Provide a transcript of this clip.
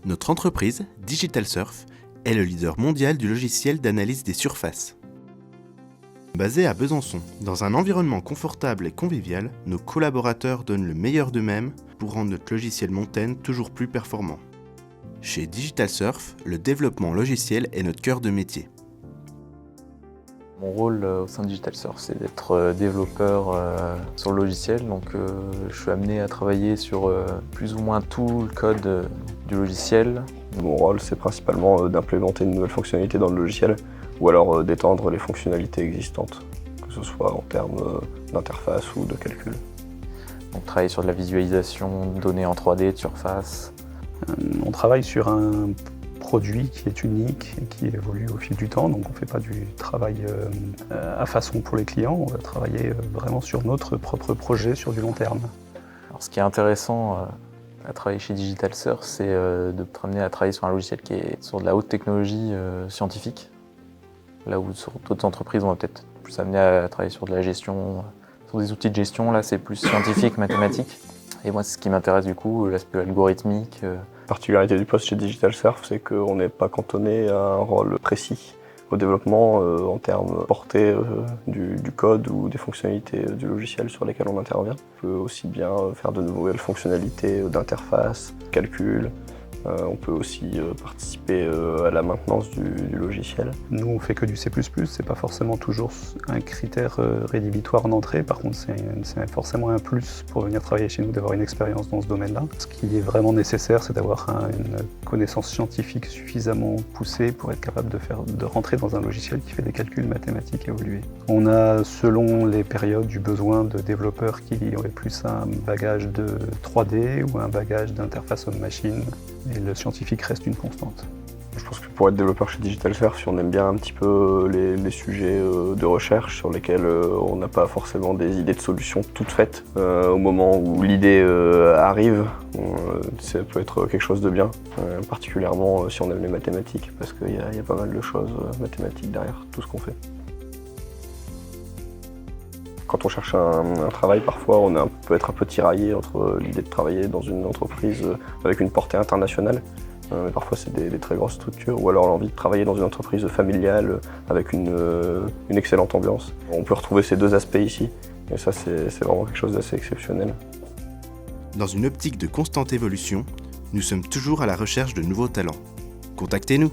Notre entreprise, Digital Surf, est le leader mondial du logiciel d'analyse des surfaces. Basé à Besançon, dans un environnement confortable et convivial, nos collaborateurs donnent le meilleur d'eux-mêmes pour rendre notre logiciel Montaigne toujours plus performant. Chez Digital Surf, le développement logiciel est notre cœur de métier. Mon rôle au sein de Digital Surf, c'est d'être développeur sur le logiciel. Donc, je suis amené à travailler sur plus ou moins tout le code du logiciel. Mon rôle, c'est principalement d'implémenter une nouvelle fonctionnalité dans le logiciel ou alors d'étendre les fonctionnalités existantes, que ce soit en termes d'interface ou de calcul. Donc, travailler sur de la visualisation de données en 3D, de surface. On travaille sur un produit qui est unique et qui évolue au fil du temps, donc on ne fait pas du travail à façon pour les clients, on va travailler vraiment sur notre propre projet sur du long terme. Alors, ce qui est intéressant à travailler chez Digital Surf, c'est de te ramener à travailler sur un logiciel qui est sur de la haute technologie scientifique, là où sur d'autres entreprises on va peut-être plus amené à travailler sur de la gestion, sur des outils de gestion, là c'est plus scientifique, mathématique. Et moi c'est ce qui m'intéresse du coup, l'aspect algorithmique. La particularité du poste chez Digital Surf, c'est qu'on n'est pas cantonné à un rôle précis au développement en termes portée du code ou des fonctionnalités du logiciel sur lesquelles on intervient. On peut aussi bien faire de nouvelles fonctionnalités d'interface, calcul. On peut aussi participer à la maintenance du logiciel. Nous, on fait que du C++, c'est pas forcément toujours un critère rédhibitoire en entrée. Par contre, c'est forcément un plus pour venir travailler chez nous, d'avoir une expérience dans ce domaine-là. Ce qui est vraiment nécessaire, c'est d'avoir une connaissance scientifique suffisamment poussée pour être capable de rentrer dans un logiciel qui fait des calculs mathématiques évolués. On a, selon les périodes, du besoin de développeurs qui auraient plus un bagage de 3D ou un bagage d'interface homme-machine. Et le scientifique reste une constante. Je pense que pour être développeur chez Digital Surf, si on aime bien un petit peu les sujets de recherche sur lesquels on n'a pas forcément des idées de solutions toutes faites au moment où l'idée arrive, ça peut être quelque chose de bien, particulièrement si on aime les mathématiques, parce qu'il y a pas mal de choses mathématiques derrière tout ce qu'on fait. Quand on cherche un travail, parfois on peut être un peu tiraillé entre l'idée de travailler dans une entreprise avec une portée internationale, mais parfois c'est des très grosses structures, ou alors l'envie de travailler dans une entreprise familiale avec une excellente ambiance. On peut retrouver ces deux aspects ici, et ça c'est vraiment quelque chose d'assez exceptionnel. Dans une optique de constante évolution, nous sommes toujours à la recherche de nouveaux talents. Contactez-nous!